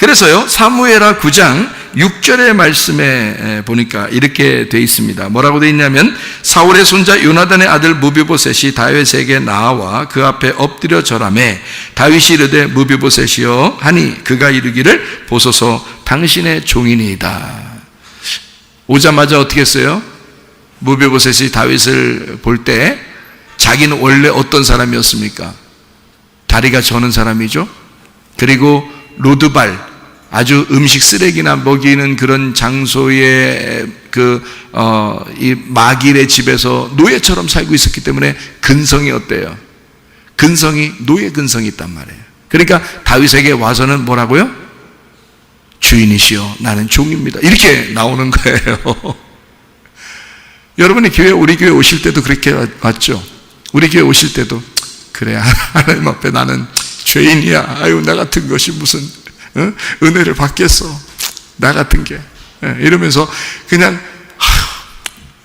그래서요, 사무엘하 9장 6절의 말씀에 보니까 이렇게 돼 있습니다. 뭐라고 돼 있냐면, 사울의 손자 요나단의 아들 무비보셋이 다윗에게 나와 그 앞에 엎드려 절하매 다윗이 이르되 무비보셋이여 하니 그가 이르기를 보소서 당신의 종이니이다. 오자마자 어떻게 했어요? 무비보셋이 다윗을 볼 때 자기는 원래 어떤 사람이었습니까? 다리가 저는 사람이죠. 그리고 로드발, 아주 음식 쓰레기나 먹이는 그런 장소에 이 마길의 집에서 노예처럼 살고 있었기 때문에 근성이 어때요? 노예 근성이 있단 말이에요. 그러니까 다윗에게 와서는 뭐라고요? 주인이시여 나는 종입니다. 이렇게 나오는 거예요. 여러분이 우리 교회 오실 때도 그렇게 왔죠? 우리 교회 오실 때도 그래, 하나님 앞에 나는 죄인이야. 아유, 나 같은 것이 무슨 은혜를 받겠어, 나 같은 게. 이러면서 그냥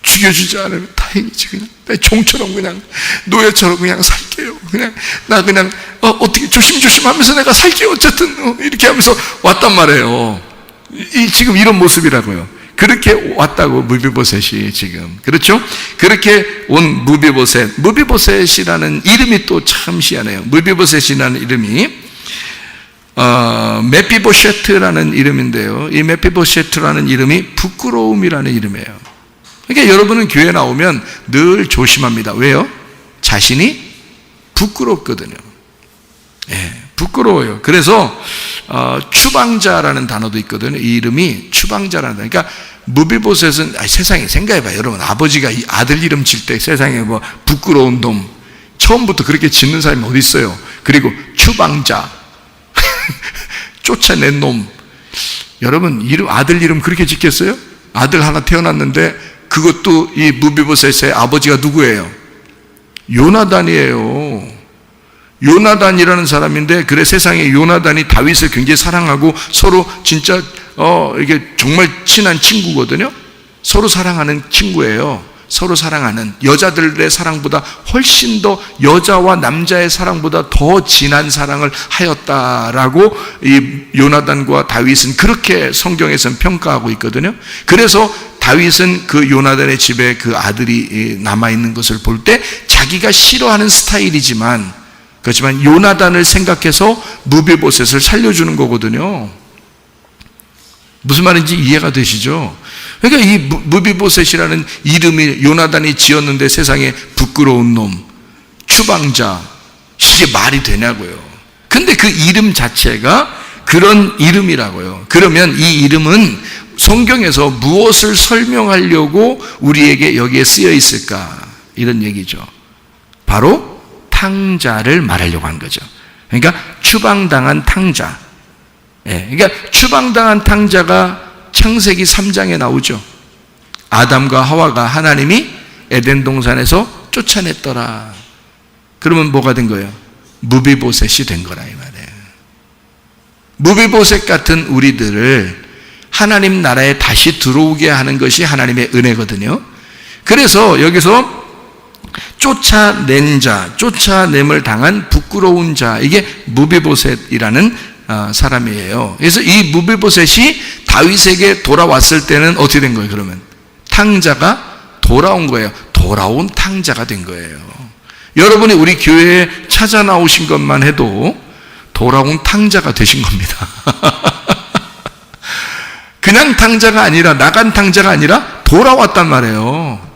죽여주지 않으면 다행이지. 그냥 내 종처럼 그냥 노예처럼 그냥 살게요. 나 그냥 어떻게 조심조심 하면서 내가 살게요. 어쨌든 이렇게 하면서 왔단 말이에요. 지금 이런 모습이라고요. 그렇게 왔다고, 무비보셋이 지금. 그렇죠? 그렇게 온 무비보셋이라는 이름이 또 참 희한해요. 무비보셋이라는 이름이 메피보셋라는 이름인데요, 이 메피보셋라는 이름이 부끄러움이라는 이름이에요. 그러니까 여러분은 교회 나오면 늘 조심합니다. 왜요? 자신이 부끄럽거든요. 부끄러워요. 그래서 추방자라는 단어도 있거든요. 이 이름이 추방자라는 단어. 그러니까 무비보셋은 세상에 생각해봐요. 여러분, 아버지가 이 아들 이름 칠 때 세상에 뭐 부끄러운 놈, 처음부터 그렇게 짓는 사람이 어디 있어요? 그리고 추방자, 쫓아낸 놈. 여러분, 아들 이름 그렇게 짓겠어요? 아들 하나 태어났는데 그것도 이 무비보셋의 아버지가 누구예요? 요나단이에요. 요나단이라는 사람인데, 그래 세상에 요나단이 다윗을 굉장히 사랑하고 서로 진짜 이게 정말 친한 친구거든요. 서로 사랑하는 친구예요. 서로 사랑하는, 여자들의 사랑보다 훨씬 더, 여자와 남자의 사랑보다 더 진한 사랑을 하였다라고 이 요나단과 다윗은 그렇게 성경에서는 평가하고 있거든요. 그래서 다윗은 그 요나단의 집에 그 아들이 남아있는 것을 볼 때 자기가 싫어하는 스타일이지만, 그렇지만 요나단을 생각해서 무비보셋을 살려주는 거거든요. 무슨 말인지 이해가 되시죠? 그러니까 이 무비보셋이라는 이름이 요나단이 지었는데 세상에 부끄러운 놈, 추방자, 이게 말이 되냐고요. 근데 그 이름 자체가 그런 이름이라고요. 그러면 이 이름은 성경에서 무엇을 설명하려고 우리에게 여기에 쓰여 있을까? 이런 얘기죠. 바로 탕자를 말하려고 한 거죠. 그러니까 추방당한 탕자. 그러니까 추방당한 탕자가 창세기 3장에 나오죠. 아담과 하와가 하나님이 에덴 동산에서 쫓아냈더라. 그러면 뭐가 된 거예요? 무비보셋이 된 거라 이 말이에요. 무비보셋 같은 우리들을 하나님 나라에 다시 들어오게 하는 것이 하나님의 은혜거든요. 그래서 여기서 쫓아낸 자, 쫓아냄을 당한 부끄러운 자, 이게 무비보셋이라는 사람이에요. 그래서 이 무비보셋이 다윗에게 돌아왔을 때는 어떻게 된 거예요? 그러면 탕자가 돌아온 거예요. 돌아온 탕자가 된 거예요. 여러분이 우리 교회에 찾아 나오신 것만 해도 돌아온 탕자가 되신 겁니다. 그냥 탕자가 아니라, 나간 탕자가 아니라 돌아왔단 말이에요.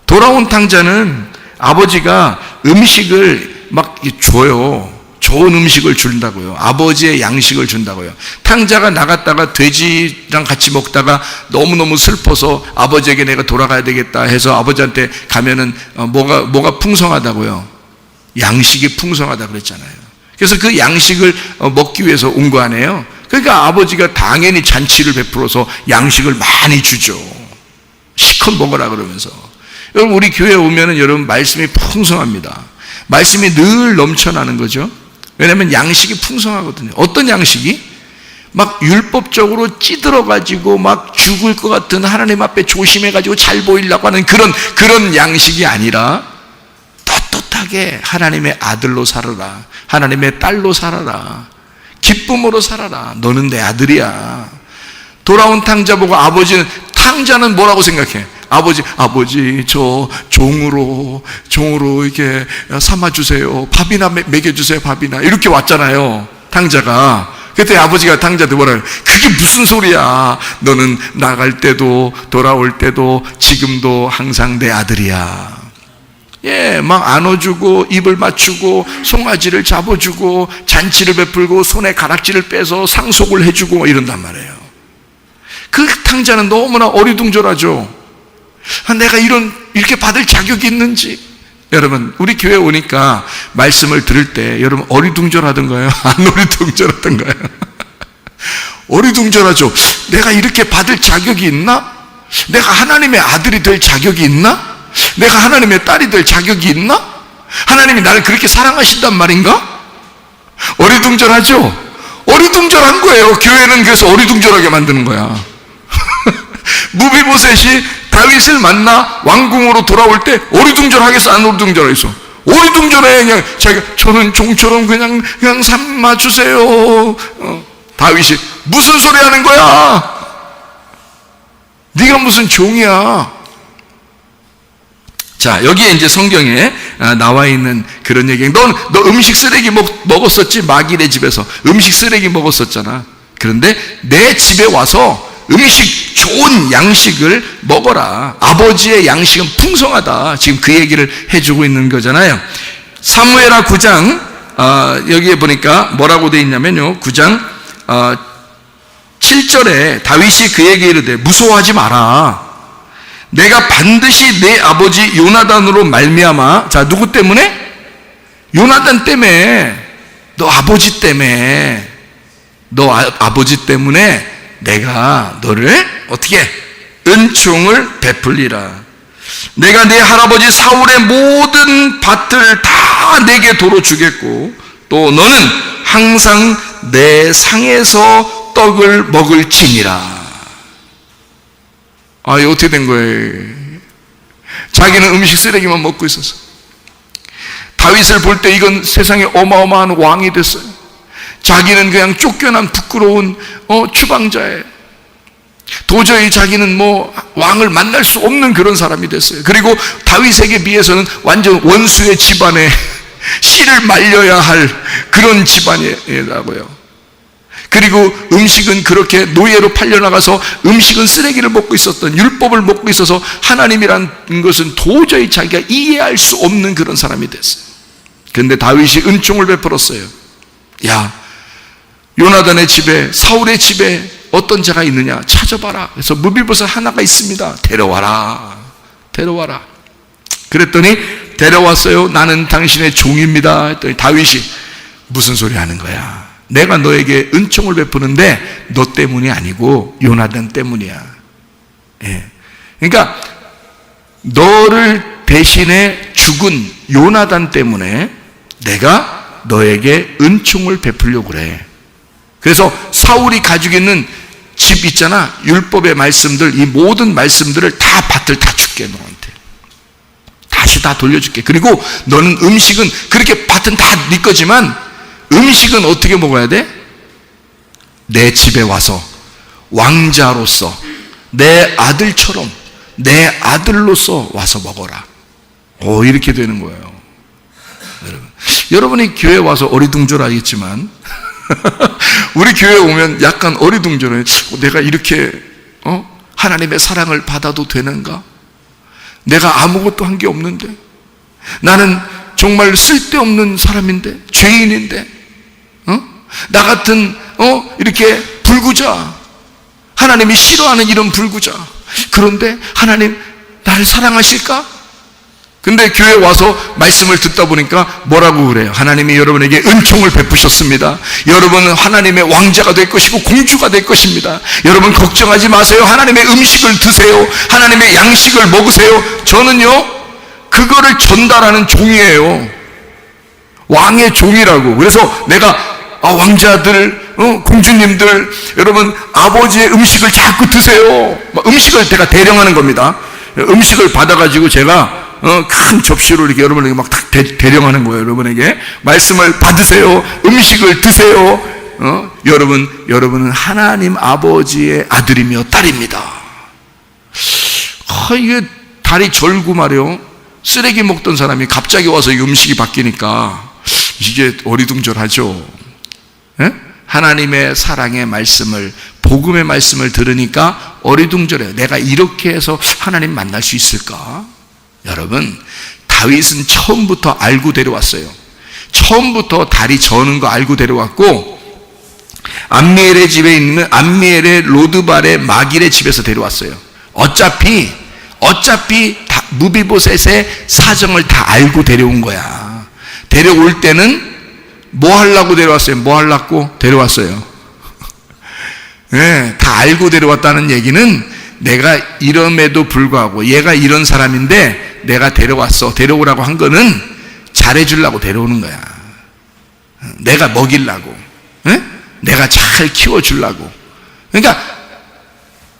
돌아온 탕자는 아버지가 음식을 막 줘요. 좋은 음식을 준다고요. 아버지의 양식을 준다고요. 탕자가 나갔다가 돼지랑 같이 먹다가 너무너무 슬퍼서 아버지에게 내가 돌아가야 되겠다 해서 아버지한테 가면은 뭐가 풍성하다고요? 양식이 풍성하다 그랬잖아요. 그래서 그 양식을 먹기 위해서 온 거 아니에요? 그러니까 아버지가 당연히 잔치를 베풀어서 양식을 많이 주죠. 실컷 먹으라 그러면서. 여러분, 우리 교회에 오면은 여러분 말씀이 풍성합니다. 말씀이 늘 넘쳐나는 거죠. 왜냐하면 양식이 풍성하거든요. 어떤 양식이? 막 율법적으로 찌들어가지고 막 죽을 것 같은, 하나님 앞에 조심해가지고 잘 보이려고 하는 그런 양식이 아니라 떳떳하게 하나님의 아들로 살아라, 하나님의 딸로 살아라, 기쁨으로 살아라. 너는 내 아들이야. 돌아온 탕자 보고 탕자는 뭐라고 생각해? 아버지, 저 종으로 이렇게 삼아주세요. 밥이나 먹여주세요, 밥이나. 이렇게 왔잖아요, 탕자가. 그때 아버지가 탕자한테 뭐라 그래? 그게 무슨 소리야. 너는 나갈 때도 돌아올 때도 지금도 항상 내 아들이야. 예, 막 안아주고 입을 맞추고 송아지를 잡아주고 잔치를 베풀고 손에 가락지를 빼서 상속을 해주고 이런단 말이에요. 그 탕자는 너무나 어리둥절하죠. 내가 이렇게 받을 자격이 있는지. 여러분, 우리 교회 오니까 말씀을 들을 때 여러분 어리둥절하던가요? 안 어리둥절하던가요? 어리둥절하죠. 내가 이렇게 받을 자격이 있나? 내가 하나님의 아들이 될 자격이 있나? 내가 하나님의 딸이 될 자격이 있나? 하나님이 나를 그렇게 사랑하신단 말인가? 어리둥절하죠? 어리둥절한 거예요. 교회는 그래서 어리둥절하게 만드는 거야. 무비보셋이 다윗을 만나 왕궁으로 돌아올 때 어리둥절하겠어? 안 어리둥절하겠어? 어리둥절해. 그냥 저는 종처럼 그냥 삼아주세요. 다윗이 무슨 소리 하는 거야? 네가 무슨 종이야? 자, 여기에 이제 성경에 나와 있는 그런 얘기. 너 음식 쓰레기 먹었었지? 마길의 집에서 음식 쓰레기 먹었었잖아. 그런데 내 집에 와서 음식, 좋은 양식을 먹어라. 아버지의 양식은 풍성하다. 지금 그 얘기를 해주고 있는 거잖아요. 사무엘하 9장 여기에 보니까 뭐라고 되어 있냐면요, 9장 7절에 다윗이 그에게 이르되 무서워하지 마라. 내가 반드시 내 아버지 요나단으로 말미암아. 자, 누구 때문에? 요나단 때문에. 너 아버지 때문에. 아버지 때문에 내가 너를 어떻게 은총을 베풀리라. 내가 네 할아버지 사울의 모든 밭을 다 내게 도로 주겠고 또 너는 항상 내 상에서 떡을 먹을지니라. 이거 어떻게 된 거예요? 자기는 음식 쓰레기만 먹고 있었어. 다윗을 볼 때 이건 세상에 어마어마한 왕이 됐어요. 자기는 그냥 쫓겨난 부끄러운 추방자예요. 도저히 자기는 왕을 만날 수 없는 그런 사람이 됐어요. 그리고 다윗에게 비해서는 완전 원수의 집안에 씨를 말려야 할 그런 집안이라고요. 그리고 음식은 그렇게 노예로 팔려나가서 음식은 쓰레기를 먹고 있었던, 율법을 먹고 있어서 하나님이란 것은 도저히 자기가 이해할 수 없는 그런 사람이 됐어요. 그런데 다윗이 은총을 베풀었어요. 야, 요나단의 집에, 사울의 집에 어떤 자가 있느냐 찾아봐라. 그래서 무비보셋 하나가 있습니다. 데려와라. 그랬더니 데려왔어요. 나는 당신의 종입니다. 했더니 다윗이 무슨 소리 하는 거야? 내가 너에게 은총을 베푸는데 너 때문이 아니고 요나단 때문이야. 예. 그러니까 너를 대신해 죽은 요나단 때문에 내가 너에게 은총을 베풀려고 그래. 그래서 사울이 가지고 있는 집 있잖아, 율법의 말씀들, 이 모든 말씀들을 밭을 다 줄게. 너한테 다시 다 돌려줄게. 그리고 너는 음식은 그렇게 밭은 다 네 거지만 음식은 어떻게 먹어야 돼? 내 집에 와서 왕자로서 내 아들처럼, 내 아들로서 와서 먹어라. 이렇게 되는 거예요. 여러분이 교회 와서 어리둥절하겠지만 우리 교회 오면 약간 어리둥절해. 내가 이렇게 하나님의 사랑을 받아도 되는가? 내가 아무것도 한 게 없는데, 나는 정말 쓸데없는 사람인데, 죄인인데, 나 같은 이렇게 불구자, 하나님이 싫어하는 이런 불구자, 그런데 하나님 나를 사랑하실까? 근데 교회 와서 말씀을 듣다 보니까 뭐라고 그래요? 하나님이 여러분에게 은총을 베푸셨습니다. 여러분은 하나님의 왕자가 될 것이고 공주가 될 것입니다. 여러분 걱정하지 마세요. 하나님의 음식을 드세요. 하나님의 양식을 먹으세요. 저는요, 그거를 전달하는 종이에요. 왕의 종이라고. 그래서 내가 왕자들, 공주님들, 여러분 아버지의 음식을 자꾸 드세요. 음식을 제가 대령하는 겁니다. 음식을 받아가지고 제가 큰 접시로 이렇게 여러분에게 막 대령하는 거예요. 여러분에게 말씀을 받으세요. 음식을 드세요. 여러분은 하나님 아버지의 아들이며 딸입니다. 이게 다리 절고 말이요, 쓰레기 먹던 사람이 갑자기 와서 이 음식이 바뀌니까 이게 어리둥절하죠. 예? 하나님의 사랑의 말씀을, 복음의 말씀을 들으니까 어리둥절해요. 내가 이렇게 해서 하나님 만날 수 있을까? 여러분, 다윗은 처음부터 알고 데려왔어요. 처음부터 다리 저는 거 알고 데려왔고, 암미엘의 집에 있는 암미엘의 로드발의 마길의 집에서 데려왔어요. 어차피 무비보셋의 사정을 다 알고 데려온 거야. 데려올 때는 뭐 하려고 데려왔어요? 뭐 하려고 데려왔어요? 네, 다 알고 데려왔다는 얘기는 내가 이름에도 불구하고 얘가 이런 사람인데 내가 데려오라고 한 거는 잘해주려고 데려오는 거야. 내가 먹이려고, 네? 내가 잘 키워주려고. 그러니까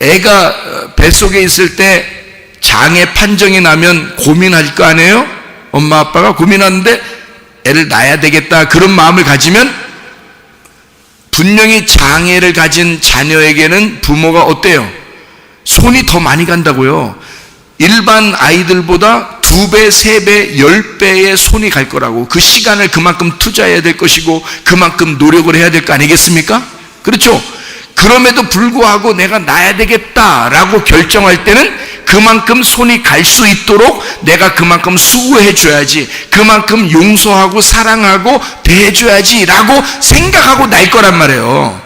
애가 뱃속에 있을 때 장애 판정이 나면 고민할 거 아니에요? 엄마 아빠가 고민하는데 애를 낳아야 되겠다, 그런 마음을 가지면 분명히 장애를 가진 자녀에게는 부모가 어때요? 손이 더 많이 간다고요. 일반 아이들보다 2배, 3배, 10배의 손이 갈 거라고. 그 시간을 그만큼 투자해야 될 것이고 그만큼 노력을 해야 될 거 아니겠습니까? 그렇죠? 그럼에도 불구하고 내가 낳아야 되겠다라고 결정할 때는 그만큼 손이 갈 수 있도록 내가 그만큼 수고해 줘야지, 그만큼 용서하고 사랑하고 대해줘야지 라고 생각하고 날 거란 말이에요.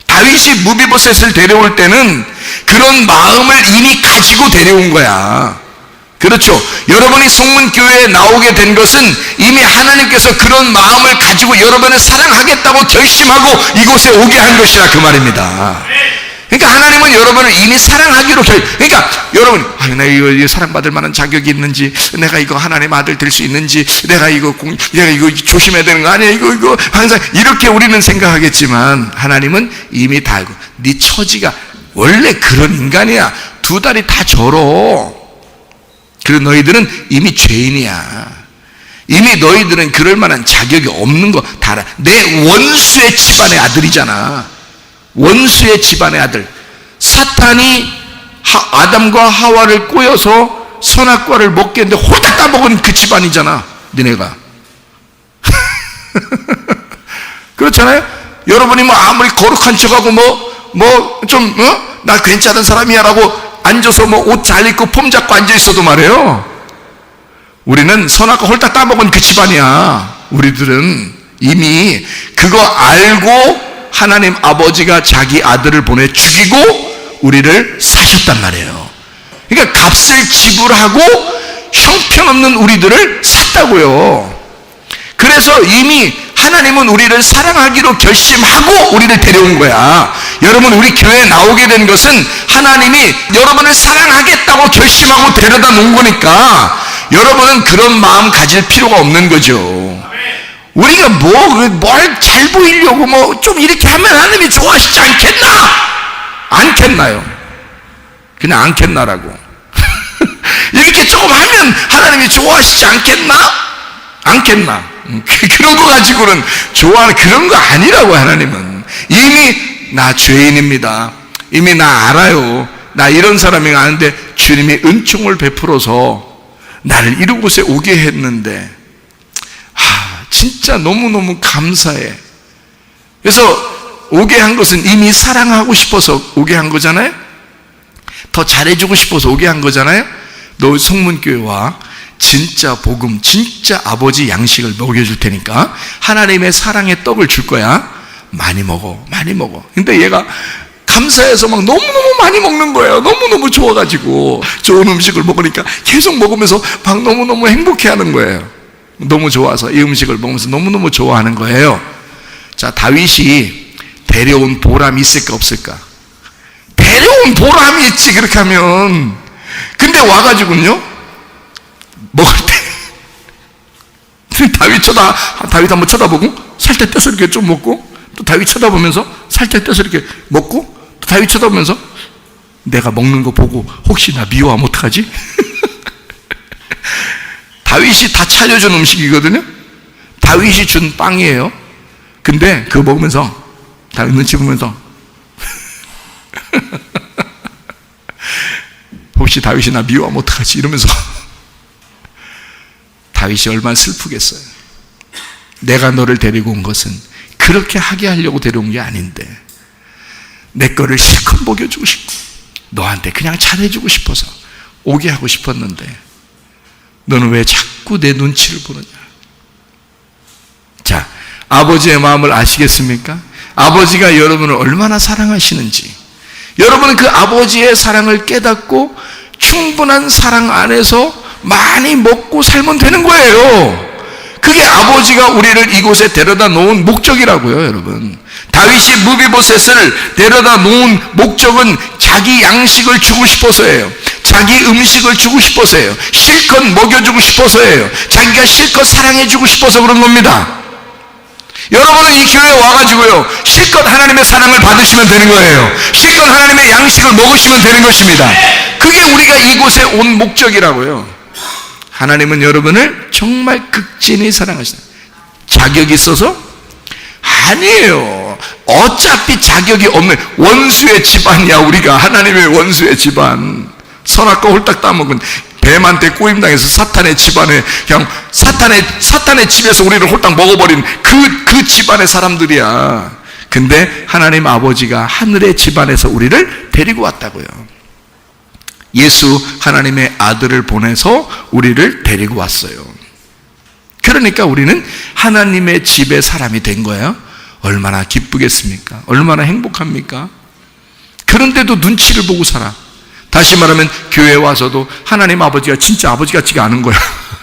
다윗이 무비보셋을 데려올 때는 그런 마음을 이미 가지고 데려온 거야. 그렇죠? 여러분이 성문교회에 나오게 된 것은 이미 하나님께서 그런 마음을 가지고 여러분을 사랑하겠다고 결심하고 이곳에 오게 한 것이라 그 말입니다. 그러니까 하나님은 여러분을 이미 사랑하기로 그러니까 여러분, 내가 이거 사랑받을 만한 자격이 있는지, 내가 이거 하나님 아들 될 수 있는지, 내가 이거 조심해야 되는 거 아니야, 이거 항상 이렇게 우리는 생각하겠지만 하나님은 이미 다 알고, 네 처지가 원래 그런 인간이야. 2다리 다 절어. 그리고 너희들은 이미 죄인이야. 이미 너희들은 그럴 만한 자격이 없는 거 다 알아. 내 원수의 집안의 아들이잖아. 원수의 집안의 아들. 사탄이 아담과 하와를 꼬여서 선악과를 먹게 했는데 홀딱 따먹은 그 집안이잖아, 너네가. 그렇잖아요? 여러분이 뭐 아무리 거룩한 척하고 나 괜찮은 사람이야 라고 앉아서 옷 잘 입고 폼 잡고 앉아 있어도 말이에요, 우리는 선악과 홀딱 따먹은 그 집안이야. 우리들은 이미 그거 알고 하나님 아버지가 자기 아들을 보내 죽이고 우리를 사셨단 말이에요. 그러니까 값을 지불하고 형편없는 우리들을 샀다고요. 그래서 이미 하나님은 우리를 사랑하기로 결심하고 우리를 데려온 거야. 여러분, 우리 교회에 나오게 된 것은 하나님이 여러분을 사랑하겠다고 결심하고 데려다 놓은 거니까 여러분은 그런 마음 가질 필요가 없는 거죠. 우리가 뭘 잘 보이려고 좀 이렇게 하면 하나님이 좋아하시지 않겠나? 않겠나요? 그냥 않겠나라고. 이렇게 조금 하면 하나님이 좋아하시지 않겠나? 않겠나? 그런 거 가지고는 좋아하는 그런 거 아니라고. 하나님은 이미 나 죄인입니다. 이미 나 알아요. 나 이런 사람이 아는데 주님이 은총을 베풀어서 나를 이런 곳에 오게 했는데 진짜 너무너무 감사해. 그래서 오게 한 것은 이미 사랑하고 싶어서 오게 한 거잖아요. 더 잘해주고 싶어서 오게 한 거잖아요. 너 성문교회와 진짜 복음, 진짜 아버지 양식을 먹여줄 테니까 하나님의 사랑의 떡을 줄 거야. 많이 먹어, 많이 먹어. 근데 얘가 감사해서 막 너무너무 많이 먹는 거예요. 너무너무 좋아가지고 좋은 음식을 먹으니까 계속 먹으면서 막 너무너무 행복해하는 거예요. 너무 좋아서 이 음식을 먹으면서 너무너무 좋아하는 거예요. 자, 다윗이 데려온 보람이 있을까 없을까? 데려온 보람이 있지, 그렇게 하면. 근데 와가지고는요, 먹을 때 다윗 한번 쳐다보고 살짝 떼서 이렇게 좀 먹고, 또 다윗 쳐다보면서 살짝 떼서 이렇게 먹고, 또 다윗 쳐다보면서 내가 먹는 거 보고 혹시 나 미워하면 어떡하지? 다윗이 다 차려준 음식이거든요. 다윗이 준 빵이에요. 근데 그거 먹으면서 다 눈치 보면서 혹시 다윗이 나 미워하면 어떡하지 이러면서 다윗이 얼마나 슬프겠어요. 내가 너를 데리고 온 것은 그렇게 하게 하려고 데려온 게 아닌데 내 거를 실컷 먹여주고 싶고 너한테 그냥 잘해주고 싶어서 오게 하고 싶었는데 너는 왜 자꾸 내 눈치를 보느냐. 자, 아버지의 마음을 아시겠습니까? 아버지가 여러분을 얼마나 사랑하시는지, 여러분은 그 아버지의 사랑을 깨닫고 충분한 사랑 안에서 많이 먹고 살면 되는 거예요. 그게 아버지가 우리를 이곳에 데려다 놓은 목적이라고요, 여러분. 다윗이 무비보셋을 데려다 놓은 목적은 자기 양식을 주고 싶어서예요. 자기 음식을 주고 싶어서예요. 실컷 먹여주고 싶어서예요. 자기가 실컷 사랑해주고 싶어서 그런 겁니다. 여러분은 이 교회에 와가지고요, 실컷 하나님의 사랑을 받으시면 되는 거예요. 실컷 하나님의 양식을 먹으시면 되는 것입니다. 그게 우리가 이곳에 온 목적이라고요. 하나님은 여러분을 정말 극진히 사랑하시다. 자격이 있어서? 아니에요. 어차피 자격이 없는 원수의 집안이야. 우리가 하나님의 원수의 집안. 선악과 홀딱 따먹은 뱀한테 꼬임당해서 사탄의 집안에 그냥 사탄의 집에서 우리를 홀딱 먹어버린 그 집안의 사람들이야. 근데 하나님 아버지가 하늘의 집안에서 우리를 데리고 왔다고요. 예수 하나님의 아들을 보내서 우리를 데리고 왔어요. 그러니까 우리는 하나님의 집의 사람이 된 거예요. 얼마나 기쁘겠습니까? 얼마나 행복합니까? 그런데도 눈치를 보고 살아. 다시 말하면 교회에 와서도 하나님 아버지가 진짜 아버지 같지가 않은 거야.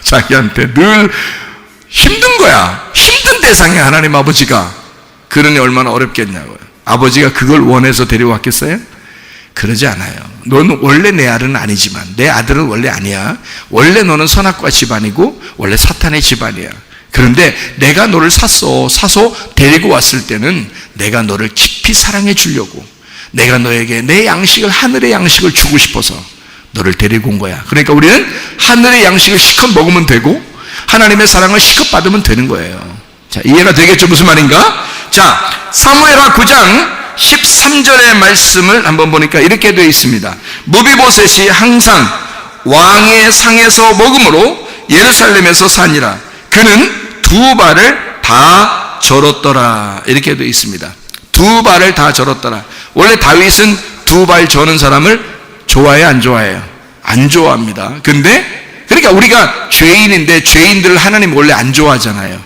자기한테 늘 힘든 거야. 힘든 대상이야, 하나님 아버지가. 그러니 얼마나 어렵겠냐고요. 아버지가 그걸 원해서 데려왔겠어요? 그러지 않아요. 너는 원래 내 아들은 아니지만, 내 아들은 원래 아니야. 원래 너는 선악과 집안이고 원래 사탄의 집안이야. 그런데 내가 너를 사서 데리고 왔을 때는 내가 너를 깊이 사랑해 주려고, 내가 너에게 내 양식을, 하늘의 양식을 주고 싶어서 너를 데리고 온 거야. 그러니까 우리는 하늘의 양식을 실컷 먹으면 되고 하나님의 사랑을 실컷 받으면 되는 거예요. 자, 이해가 되겠죠? 무슨 말인가? 자, 사무엘하 9장 13절의 말씀을 한번 보니까 이렇게 되어 있습니다. 무비보셋이 항상 왕의 상에서 먹음으로 예루살렘에서 사니라. 그는 두 발을 다 절었더라. 이렇게 되어 있습니다. 두 발을 다 절었더라. 원래 다윗은 두 발 저는 사람을 좋아해, 안 좋아해요? 안 좋아합니다. 근데 그러니까 우리가 죄인인데 죄인들을 하나님 원래 안 좋아하잖아요.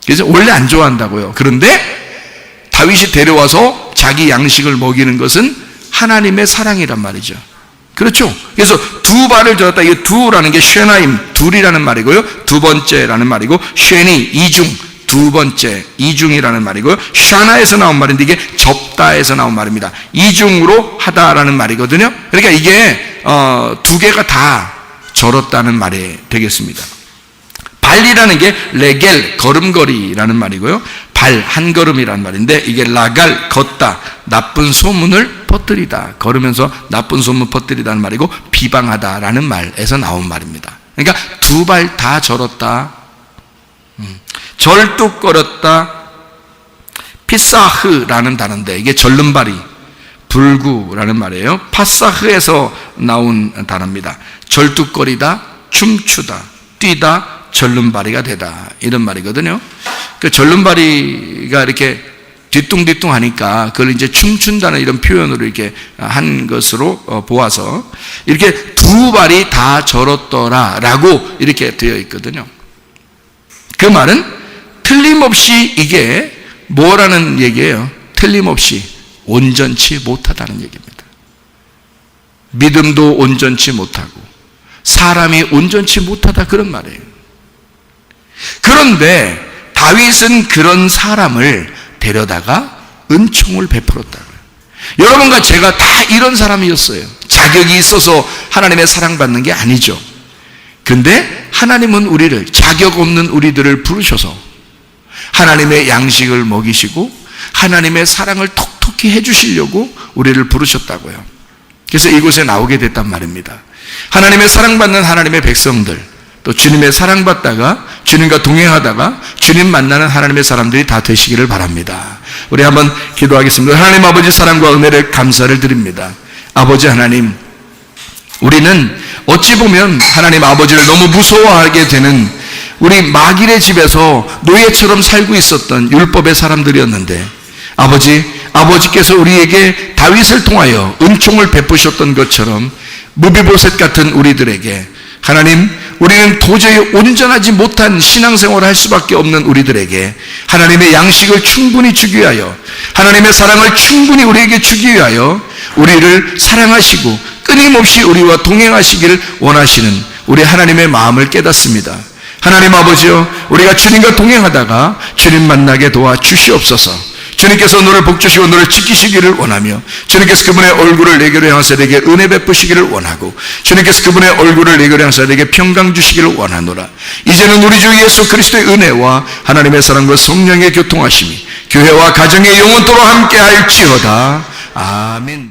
그래서 원래 안 좋아한다고요. 그런데 다윗이 데려와서 자기 양식을 먹이는 것은 하나님의 사랑이란 말이죠. 그렇죠? 그래서 두 발을 절었다. 이 두라는 게 쉐나임, 둘이라는 말이고요. 두 번째라는 말이고, 쉐니, 이중, 두 번째, 이중이라는 말이고요. 샤나에서 나온 말인데 이게 접다에서 나온 말입니다. 이중으로 하다라는 말이거든요. 그러니까 이게 두 개가 다 절었다는 말이 되겠습니다. 발이라는 게 레겔, 걸음걸이라는 말이고요. 발, 한 걸음이라는 말인데 이게 라갈, 걷다, 나쁜 소문을 퍼뜨리다, 걸으면서 나쁜 소문 퍼뜨리다는 말이고, 비방하다라는 말에서 나온 말입니다. 그러니까 두 발 다 절었다, 절뚝거렸다, 피사흐라는 단어인데 이게 절름발이, 불구라는 말이에요. 파사흐에서 나온 단어입니다. 절뚝거리다, 춤추다, 뛰다, 절름발이가 되다, 이런 말이거든요. 그 절름발이가 이렇게 뒤뚱뒤뚱 하니까 그걸 이제 춤춘다는 이런 표현으로 이렇게 한 것으로 보아서 이렇게 두 발이 다 절었더라 라고 이렇게 되어 있거든요. 그 말은 틀림없이 이게 뭐라는 얘기예요? 틀림없이 온전치 못하다는 얘기입니다. 믿음도 온전치 못하고 사람이 온전치 못하다, 그런 말이에요. 그런데 다윗은 그런 사람을 데려다가 은총을 베풀었다고요. 여러분과 제가 다 이런 사람이었어요. 자격이 있어서 하나님의 사랑받는 게 아니죠. 근데 하나님은 우리를, 자격 없는 우리들을 부르셔서 하나님의 양식을 먹이시고 하나님의 사랑을 톡톡히 해주시려고 우리를 부르셨다고요. 그래서 이곳에 나오게 됐단 말입니다. 하나님의 사랑받는 하나님의 백성들, 또 주님의 사랑받다가 주님과 동행하다가 주님 만나는 하나님의 사람들이 다 되시기를 바랍니다. 우리 한번 기도하겠습니다. 하나님 아버지 사랑과 은혜를 감사를 드립니다. 아버지 하나님, 우리는 어찌 보면 하나님 아버지를 너무 무서워하게 되는 우리 마길의 집에서 노예처럼 살고 있었던 율법의 사람들이었는데 아버지께서 우리에게 다윗을 통하여 은총을 베푸셨던 것처럼 무비보셋 같은 우리들에게 하나님, 우리는 도저히 온전하지 못한 신앙생활을 할 수밖에 없는 우리들에게 하나님의 양식을 충분히 주기 위하여, 하나님의 사랑을 충분히 우리에게 주기 위하여 우리를 사랑하시고 끊임없이 우리와 동행하시기를 원하시는 우리 하나님의 마음을 깨닫습니다. 하나님 아버지여, 우리가 주님과 동행하다가 주님 만나게 도와 주시옵소서. 주님께서 너를 복주시고 너를 지키시기를 원하며, 주님께서 그분의 얼굴을 내게로 향하사 내게 은혜 베푸시기를 원하고, 주님께서 그분의 얼굴을 내게로 향하사 내게 평강 주시기를 원하노라. 이제는 우리 주 예수 그리스도의 은혜와 하나님의 사랑과 성령의 교통하심이 교회와 가정의 영원토록 함께할지어다. 아멘.